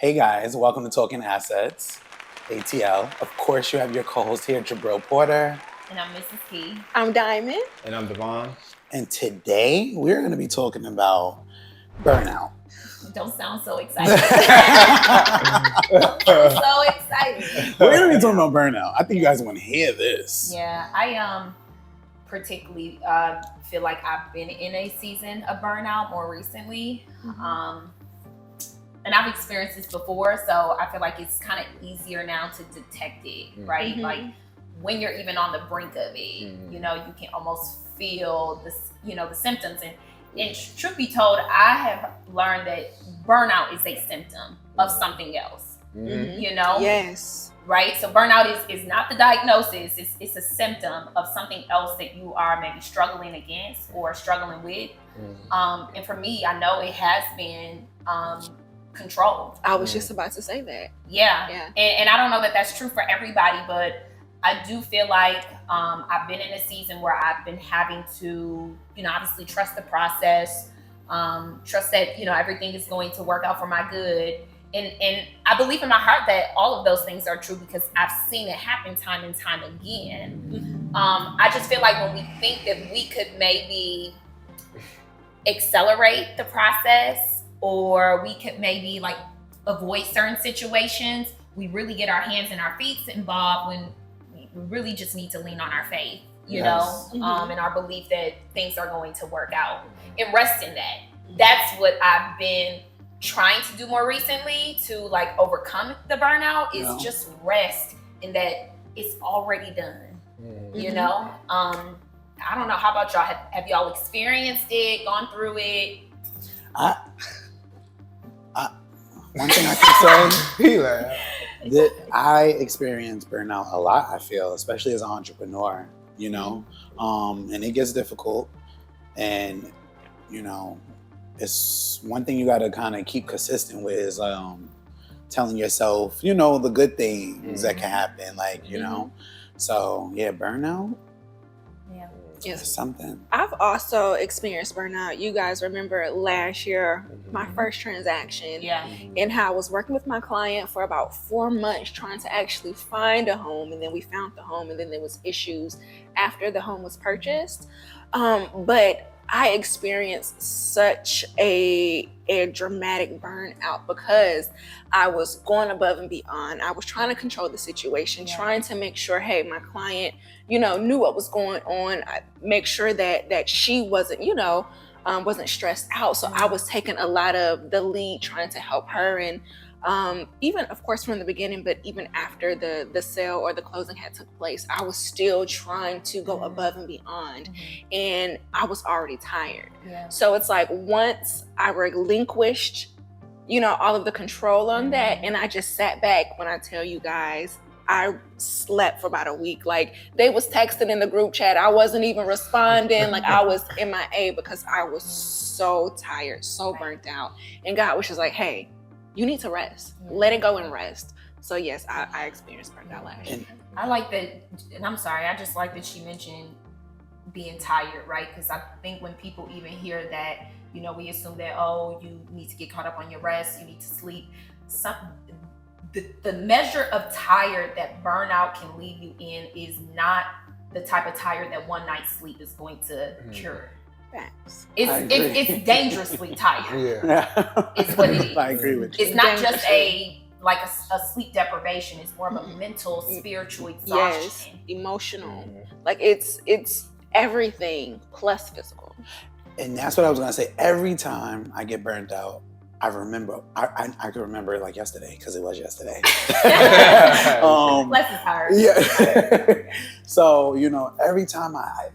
Hey guys, welcome to Talking Assets, ATL. Of course, you have your co-host here, Jabril Porter. And I'm Mrs. Key. I'm Diamond. And I'm Devon. And today, we're going to be talking about burnout. Don't sound so excited. So excited. We're going to be talking about burnout. I think you guys want to hear this. Yeah, I particularly feel like I've been in a season of burnout more recently. And I've experienced this before, so I feel like it's kind of easier now to detect it, right? Mm-hmm. Like when you're even on the brink of it, you know, you can almost feel this, you know, the symptoms. And truth be told, I have learned that burnout is a symptom of something else, you know? Yes. Right? So burnout is not the diagnosis, it's a symptom of something else that you are maybe struggling against or struggling with. And for me, I know it has been controlled. I was just about to say that. Yeah. And I don't know that that's true for everybody, but I do feel like I've been in a season where I've been having to, you know, obviously trust the process, trust that, you know, everything is going to work out for my good. And I believe in my heart that all of those things are true because I've seen it happen time and time again. I just feel like when we think that we could maybe accelerate the process or we could maybe like avoid certain situations, we really get our hands and our feet involved when we really just need to lean on our faith, you know, and our belief that things are going to work out and rest in that. That's what I've been trying to do more recently to like overcome the burnout is just rest in that it's already done, you know? I don't know. How about y'all? Have y'all experienced it, gone through it? One thing I can say that I experience burnout a lot, I feel, especially as an entrepreneur, you know, and it gets difficult. And, you know, it's one thing you got to kind of keep consistent with is telling yourself, you know, the good things that can happen, like, you know. So, yeah, burnout. Yeah. It's something. I've also experienced burnout. You guys remember last year, my first transaction, and how I was working with my client for about 4 months trying to actually find a home, and then we found the home, and then there was issues after the home was purchased. But I experienced such a dramatic burnout because I was going above and beyond. I was trying to control the situation, trying to make sure, hey, my client, you know, knew what was going on. I make sure that she wasn't, you know, wasn't stressed out. So I was taking a lot of the lead, trying to help her. And even, of course, from the beginning, but even after the sale or the closing had took place, I was still trying to go above and beyond. And I was already tired. So it's like once I relinquished, you know, all of the control on that, and I just sat back, when I tell you guys, I slept for about a week. Like they was texting in the group chat. I wasn't even responding. Like I was MIA because I was so tired, so burnt out. And God was just like, hey, you need to rest. Let it go and rest. So yes, I experienced burnout last year. I like that, and I'm sorry, I just like that she mentioned being tired, right? Because I think when people even hear that, you know, we assume that, oh, you need to get caught up on your rest, you need to sleep. The measure of tired that burnout can leave you in is not the type of tired that one night's sleep is going to cure. Facts. It's dangerously tired. Yeah. Is what it is. I agree with you. It's not just a sleep deprivation. It's more of a mental, spiritual exhaustion. Yes, emotional. Like it's everything plus physical. And that's what I was gonna say. Every time I get burnt out, I remember. I can remember it like yesterday because it was yesterday. Less is hard. Yeah. So you know, every time I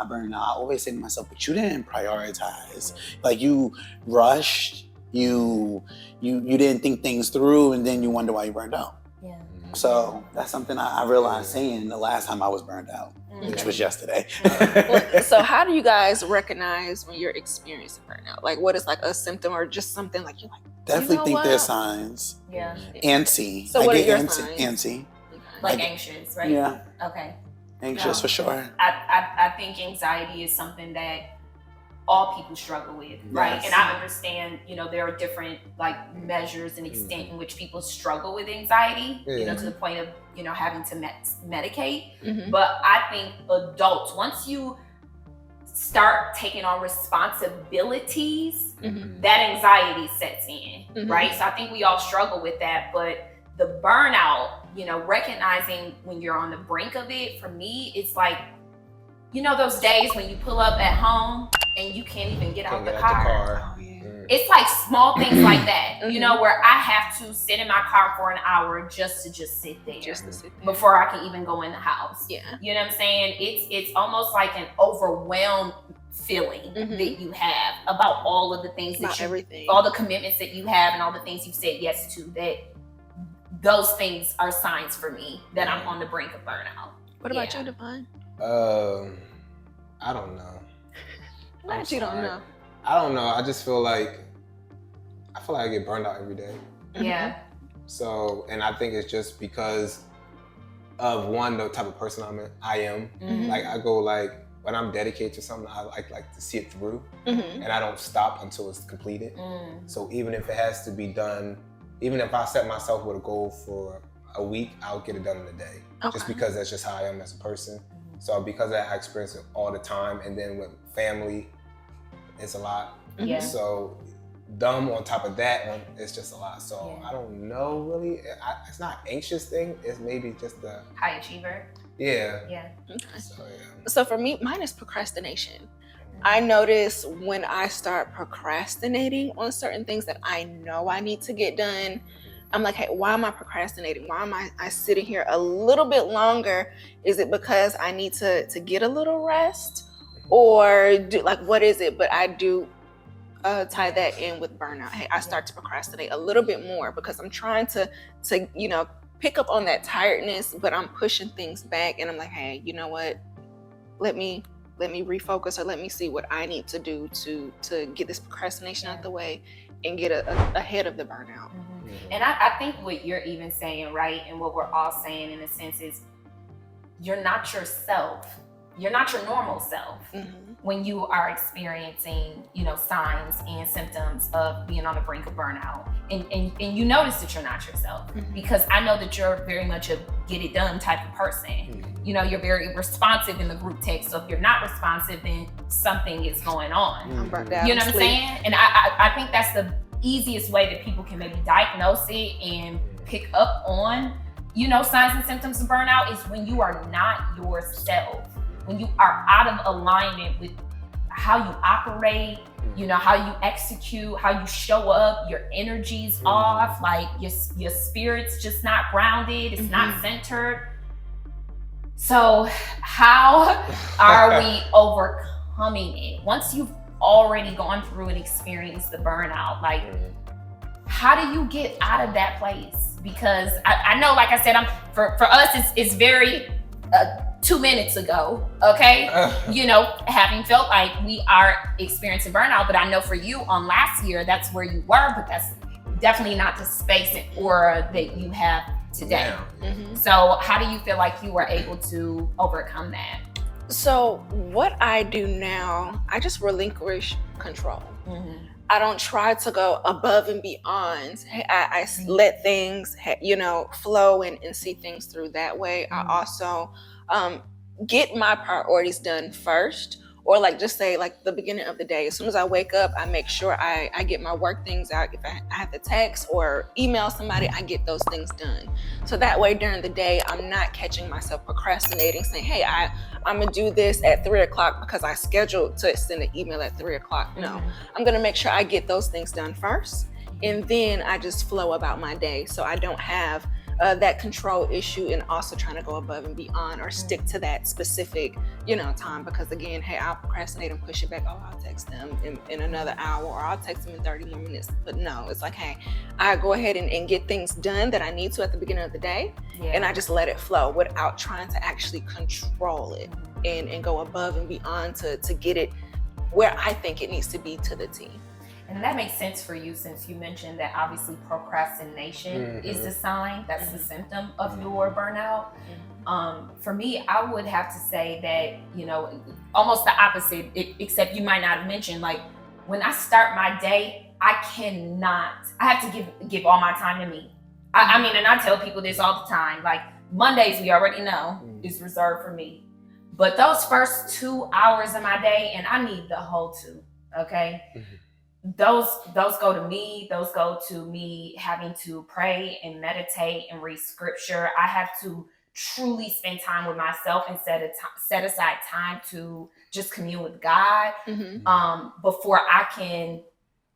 burn out, I always say to myself, "But you didn't prioritize. Like you rushed. You didn't think things through, and then you wonder why you burned out." Yeah. So that's something I realized saying the last time I was burned out, which was yesterday. So how do you guys recognize when you're experiencing burnout? Like what is like a symptom or just something like you like? Definitely think there's signs. Yeah. Antsy. So what are your signs? signs? Antsy. Like anxious, right? Yeah. Okay. Anxious for sure. I think anxiety is something that all people struggle with, right? Yes. And I understand, there are different like measures and extent in which people struggle with anxiety, to the point of, having to medicate. But I think adults, once you start taking on responsibilities, that anxiety sets in, right? So I think we all struggle with that, but the burnout, recognizing when you're on the brink of it, for me, it's like, those days when you pull up at home and you can't even get out the car. Oh, yeah. It's like small things like that, where I have to sit in my car for an hour just to sit there. Before I can even go in the house. Yeah. You know what I'm saying? It's almost like an overwhelmed feeling that you have about all of the things all the commitments that you have and all the things you've said yes to, that those things are signs for me that I'm on the brink of burnout. What about you, Devon? I don't know. Not you don't know. I don't know. I just feel like I get burned out every day. Yeah. So, and I think it's just because of the type of person I am. Like I go when I'm dedicated to something, I like to see it through, and I don't stop until it's completed. So even if it has to be done, even if I set myself with a goal for a week, I'll get it done in a day. Just because that's just how I am as a person. So because of that, I experience it all the time. And then with family, it's a lot. Yeah. So on top of that, it's just a lot. So I don't know really. It's not an anxious thing. It's maybe just a high achiever. Yeah. Yeah. Okay. So So for me, mine is procrastination. I notice when I start procrastinating on certain things that I know I need to get done, I'm like, hey, why am I procrastinating? Why am I sitting here a little bit longer? Is it because I need to get a little rest? Or what is it? But I do tie that in with burnout. Hey, I start to procrastinate a little bit more because I'm trying to pick up on that tiredness, but I'm pushing things back, and I'm like, hey, you know what? Let me refocus, or let me see what I need to do to get this procrastination out the way and get ahead of the burnout. And I think what you're even saying, right, and what we're all saying in a sense is, you're not yourself. You're not your normal self when you are experiencing, signs and symptoms of being on the brink of burnout. And you notice that you're not yourself, because I know that you're very much a get it done type of person. You're very responsive in the group text. So if you're not responsive, then something is going on. I'm burnt out. You know what I'm saying? And I think that's the easiest way that people can maybe diagnose it and pick up on, signs and symptoms of burnout, is when you are not yourself. When you are out of alignment with how you operate, how you execute, how you show up, your energy's off, like your spirit's just not grounded, it's not centered. So how are we overcoming it? Once you've already gone through and experienced the burnout, how do you get out of that place? Because I know, like I said, for us, it's very 2 minutes ago, okay? Having felt like we are experiencing burnout, but I know for you on last year, that's where you were, but that's definitely not the space and aura that you have today. So how do you feel like you were able to overcome that? So what I do now, I just relinquish control. I don't try to go above and beyond. I let things, flow and see things through that way. I also get my priorities done first, or just say the beginning of the day. As soon as I wake up, I make sure I get my work things out. If I have to text or email somebody, I get those things done. So that way during the day, I'm not catching myself procrastinating, saying, hey, I'm gonna do this at 3:00 because I scheduled to send an email at 3:00. No, I'm gonna make sure I get those things done first, and then I just flow about my day, so I don't have that control issue and also trying to go above and beyond or stick to that specific, time. Because again, hey, I'll procrastinate and push it back. Oh, I'll text them in another hour, or I'll text them in 30 more minutes. But no, it's like, hey, I go ahead and get things done that I need to at the beginning of the day, and I just let it flow without trying to actually control it and go above and beyond to get it where I think it needs to be to the T. And that makes sense for you, since you mentioned that obviously procrastination is the sign, that's the symptom of your burnout. For me, I would have to say that, you know, almost the opposite, except you might not have mentioned, like when I start my day, I have to give all my time to me. I mean, and I tell people this all the time, like Mondays, we already know, is reserved for me. But those first 2 hours of my day, and I need the whole 2, okay? Those go to me. Those go to me having to pray and meditate and read scripture. I have to truly spend time with myself and set aside time to just commune with God before I can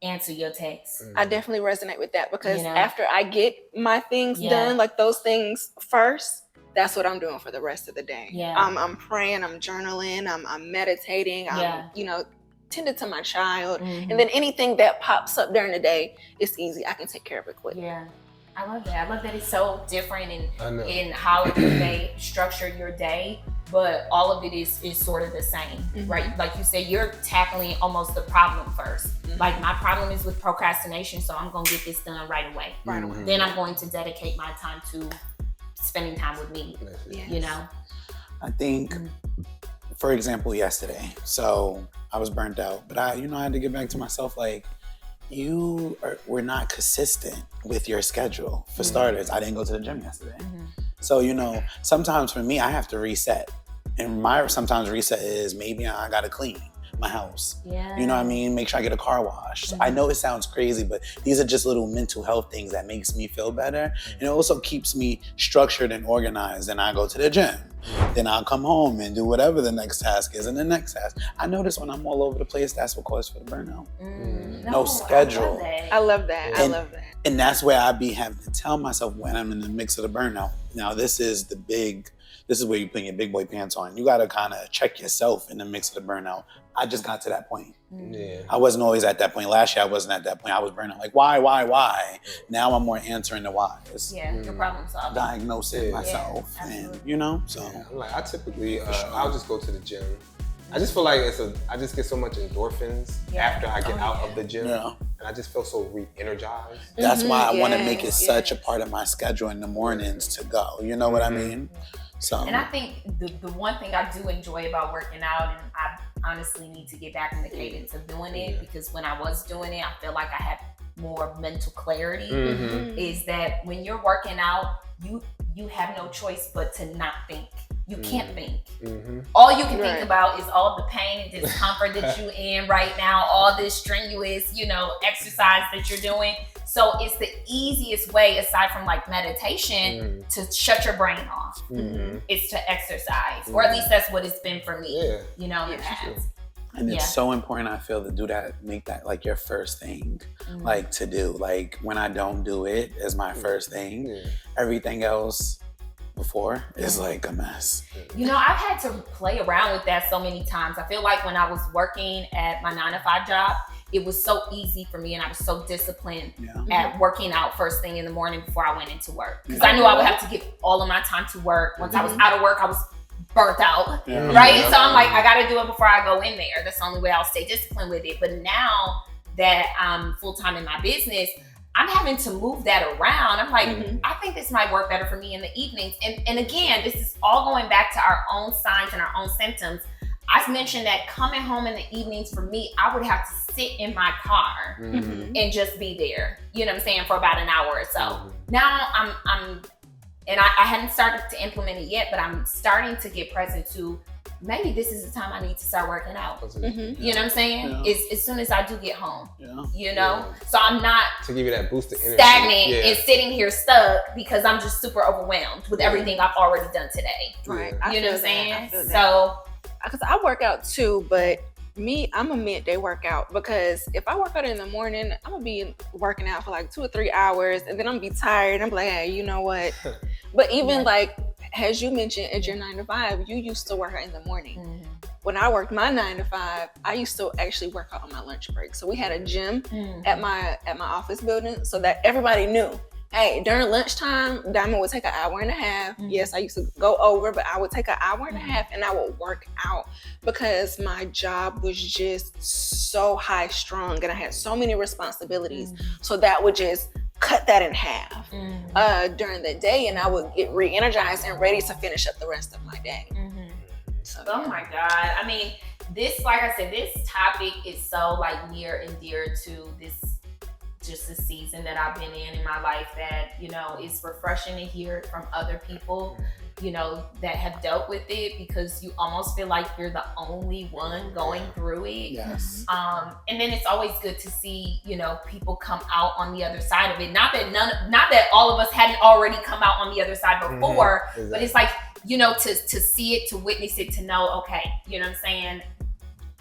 answer your text. I definitely resonate with that, because after I get my things done, like those things first, that's what I'm doing for the rest of the day. I'm praying, I'm journaling, I'm meditating, I'm tending to my child, and then anything that pops up during the day, it's easy. I can take care of it quick. I love that. I love that it's so different in how you may structure your day, but all of it is sort of the same, right? Like you said, you're tackling almost the problem first. Like my problem is with procrastination, so I'm gonna get this done right away. Then I'm going to dedicate my time to spending time with me. You know, I think, for example, yesterday, so I was burnt out, but I had to get back to myself, like, we're not consistent with your schedule. For starters, I didn't go to the gym yesterday. So, sometimes for me, I have to reset. And my sometimes reset is maybe I gotta clean my house. You know what I mean? Make sure I get a car wash. I know it sounds crazy, but these are just little mental health things that makes me feel better. And it also keeps me structured and organized. And I go to the gym. Then I'll come home and do whatever the next task is and the next task. I notice when I'm all over the place, that's what causes for the burnout. No schedule. I love that. I love that. And that's where I be having to tell myself when I'm in the mix of the burnout. Now, this is where you put your big boy pants on. You got to kind of check yourself in the mix of the burnout. I just got to that point. I wasn't always at that point. Last year, I wasn't at that point. I was burnt out. Like, why? Now I'm more answering the whys. Your problem solving. Diagnosing myself. And, so. I'm like, I typically, I'll just go to the gym. I just feel like I just get so much endorphins after I get out of the gym. And I just feel so re-energized. That's why I want to make it such a part of my schedule in the mornings to go. You know what I mean? So. And I think the one thing I do enjoy about working out, and I honestly need to get back in the cadence of doing it, because when I was doing it, I feel like I had more mental clarity, is that when you're working out, you have no choice but to not think. You can't think. All you can think about is all the pain and discomfort that you're in right now, all this strenuous, exercise that you're doing. So it's the easiest way, aside from like meditation, to shut your brain off. Is to exercise, or at least that's what it's been for me. In the past. And it's so important, I feel, to do that, make that like your first thing, like to do. Like when I don't do it as my first thing, everything else before is like a mess. I've had to play around with that so many times. I feel like when I was working at my 9-to-5 job, it was so easy for me, and I was so disciplined at working out first thing in the morning before I went into work, because I knew I would have to give all of my time to work. Once I was out of work, I was burnt out, right? So I'm like, I got to do it before I go in there. That's the only way I'll stay disciplined with it. But now that I'm full-time in my business, I'm having to move that around. I'm like, I think this might work better for me in the evenings. And again, this is all going back to our own signs and our own symptoms. I mentioned that coming home in the evenings, for me, I would have to sit in my car and just be there, for about an hour or so. Now and I hadn't started to implement it yet, but I'm starting to get present to, maybe this is the time I need to start working out. You know what I'm saying? As soon as I do get home, So I'm not to give you that boost of energy, stagnant and sitting here stuck because I'm just super overwhelmed with everything I've already done today. Right. You know what I'm saying? So, because I work out too, but I'm a midday workout, because if I work out in the morning, I'm gonna be working out for like 2 or 3 hours, and then I'm gonna be tired. I'm like, hey, you know what? But even like, as you mentioned, at your 9-to-5, you used to work out in the morning. When I worked my 9-to-5, I used to actually work out on my lunch break. So we had a gym at my office building, so that everybody knew Hey, during lunchtime, Diamond would take an hour and a half. Yes, I used to go over, but I would take an hour and a half and I would work out because my job was just so high strung and I had so many responsibilities. So that would just cut that in half during the day, and I would get re-energized and ready to finish up the rest of my day. So, oh my God. I mean, this, like I said, this topic is so like near and dear to this season that I've been in my life, that, you know, it's refreshing to hear from other people, you know, that have dealt with it, because you almost feel like you're the only one going through it. Yes. And then it's always good to see, you know, people come out on the other side of it. Not that all of us hadn't already come out on the other side before, Exactly. but it's like, you know, to see it, to witness it, to know, okay, you know what I'm saying?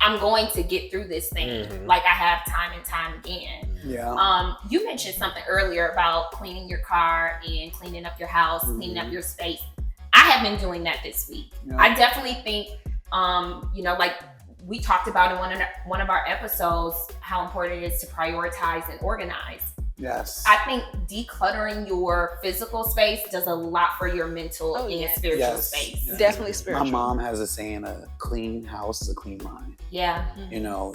I'm going to get through this thing like I have time and time again. Yeah. You mentioned something earlier about cleaning your car and cleaning up your house, cleaning up your space. I have been doing that this week. Yeah. I definitely think, you know, like we talked about in one of our episodes, how important it is to prioritize and organize. Yes. I think decluttering your physical space does a lot for your mental and spiritual space. Yes. Definitely spiritual. My mom has a saying, a clean house is a clean mind. Yeah. You know,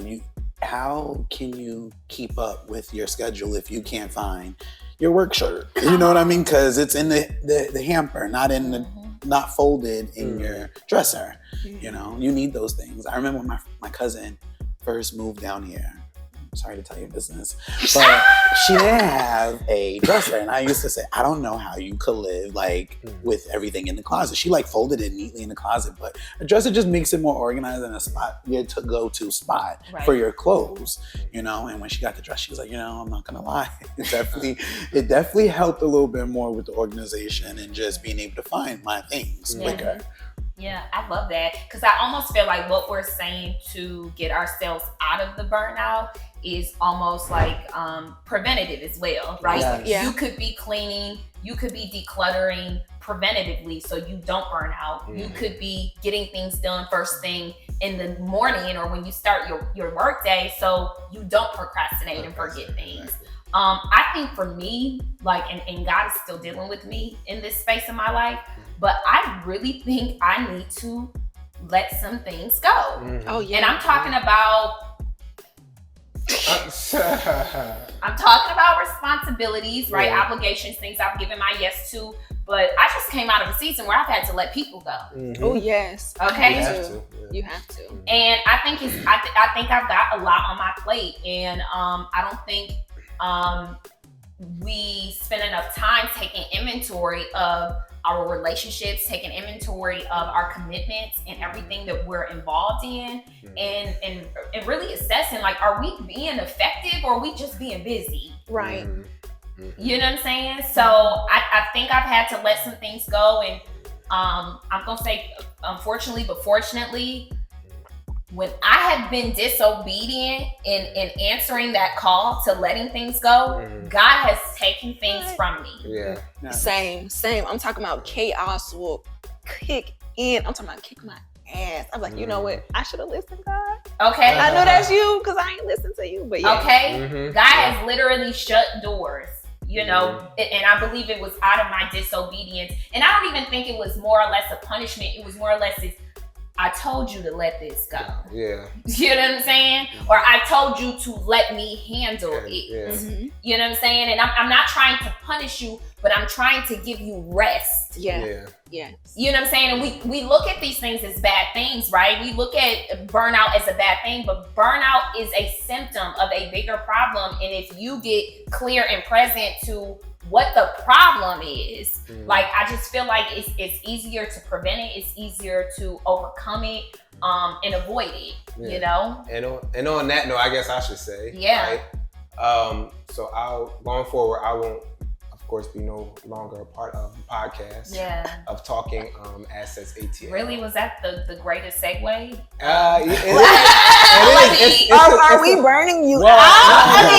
how can you keep up with your schedule if you can't find your work shirt? You know what I mean? Because it's in the hamper, not folded in your dresser. You know, you need those things. I remember when my cousin first moved down here. Sorry to tell you business, but she didn't have a dresser, and I used to say, I don't know how you could live like with everything in the closet. She like folded it neatly in the closet, but a dresser just makes it more organized and a spot, your go-to spot for your clothes, you know. And when she got the dress, she was like, you know, I'm not gonna lie, it definitely helped a little bit more with the organization and just being able to find my things quicker. Yeah, I love that, because I almost feel like what we're saying to get ourselves out of the burnout is almost like preventative as well, right? Yes. Yeah. You could be cleaning, you could be decluttering preventatively so you don't burn out. You could be getting things done first thing in the morning or when you start your work day so you don't procrastinate and forget things. I think for me, like, and God is still dealing with me in this space of my life, but I really think I need to let some things go. Oh yeah. And I'm talking about responsibilities, right? Obligations, things I've given my yes to. But I just came out of a season where I've had to let people go. Oh yes. Okay. You have to. And I think I think I've got a lot on my plate, and I don't think we spend enough time taking inventory of our relationships, taking inventory of our commitments and everything that we're involved in, and really assessing, like, are we being effective or are we just being busy? Right. You know what I'm saying? So I think I've had to let some things go, and I'm gonna say unfortunately, but fortunately, when I have been disobedient in answering that call to letting things go, God has taken things from me. Yeah. Same. I'm talking about chaos will kick in. I'm talking about kick my ass. I'm like, you know what? I should have listened, God. Okay. I know that's you because I ain't listened to you, but yeah. Okay. God has literally shut doors, you know, and I believe it was out of my disobedience. And I don't even think it was more or less a punishment. It was more or less I told you to let this go. Yeah. You know what I'm saying? Or I told you to let me handle it. Yeah. You know what I'm saying? And I'm not trying to punish you, but I'm trying to give you rest. Yeah. You know what I'm saying? And we look at these things as bad things, right? We look at burnout as a bad thing, but burnout is a symptom of a bigger problem. And if you get clear and present to what the problem is, like, I just feel like it's easier to prevent it, it's easier to overcome it, and avoid it, you know? And on that note, I guess I should say, right? So going forward, I won't, of course, be no longer a part of the podcast of Talking Assets ATL. Really? Was that the greatest segue? Are we burning you out?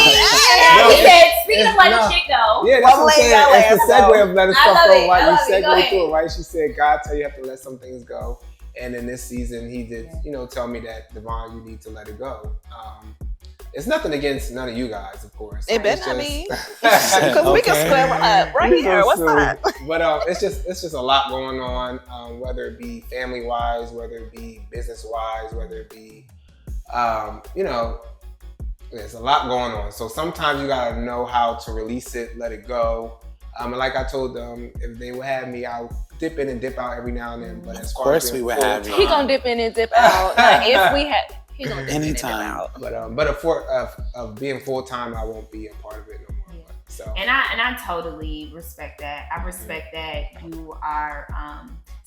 He said, speaking of letting shit go. Yeah, that's what I'm saying. It's the segue of letting stuff go. Like you segue to it, right? She said, God tell you have to let some things go. And in this season, he did, tell me that, Devon, you need to let it go. It's nothing against none of you guys, of course. It better It's not just- be. Because we can square up right here. What's up? But it's just a lot going on, whether it be family wise, whether it be business wise, whether it be, there's a lot going on. So sometimes you gotta know how to release it, let it go. And like I told them, if they would have me, I'll dip in and dip out every now and then. But as far as we would have you. He gonna dip in and dip out. If we had, he gonna dip anytime. in and dip out. But of being full time, I won't be a part of it no more. Yeah. So And I totally respect that. I respect that you are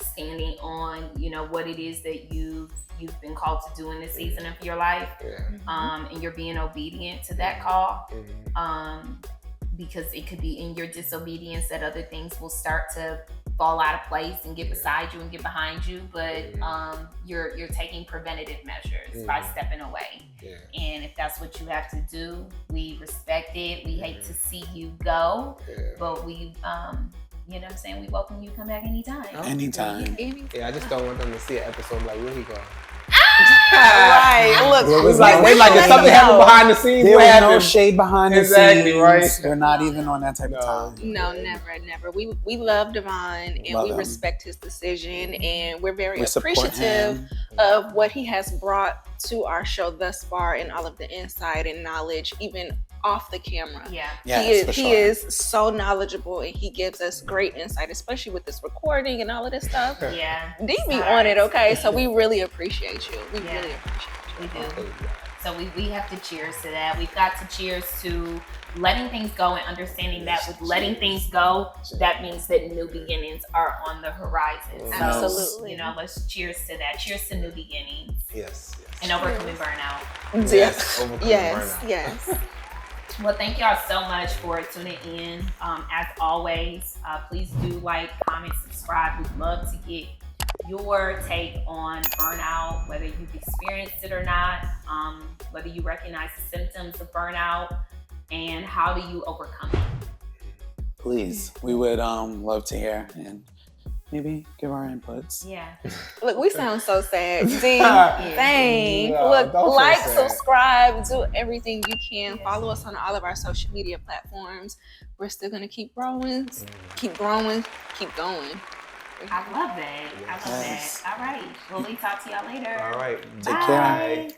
standing on, what it is that you've been called to do in this season of your life. Yeah. And you're being obedient to that call. Mm-hmm. Because it could be in your disobedience that other things will start to fall out of place and get beside you and get behind you. But you're taking preventative measures by stepping away. Yeah. And if that's what you have to do, we respect it. We hate to see you go, but we, you know what I'm saying? We welcome you to come back anytime. Anytime. Yeah, I just don't want them to see an episode like, where he go? Right. Look, It's like if something happened behind the scenes. There what was happened? no shade behind the Exactly, scenes. right. We're not even on that type of time. No, never. We love Devon and we respect his decision, and we're very appreciative of what he has brought to our show thus far and all of the insight and knowledge, even off the camera. He is so knowledgeable, and he gives us great insight, especially with this recording and all of this stuff. D be on it, okay? So we really appreciate you. We really appreciate you. We do. So we have to cheers to that. We've got to cheers to letting things go and understanding that with letting things go, that means that new beginnings are on the horizon. So, absolutely. Let's cheers to that. Cheers to new beginnings. Yes. And overcoming burnout. Yes. Well, thank y'all so much for tuning in. As always, please do like, comment, subscribe. We'd love to get your take on burnout, whether you've experienced it or not, whether you recognize the symptoms of burnout, and how do you overcome it? Please, we would love to hear and maybe give our inputs. Yeah. Look, we sound so sad. D, dang. Look, like, subscribe, do everything you can. Follow us on all of our social media platforms. We're still gonna keep growing, keep going. I love that. All right. Well, we talk to y'all later. All right. Take care.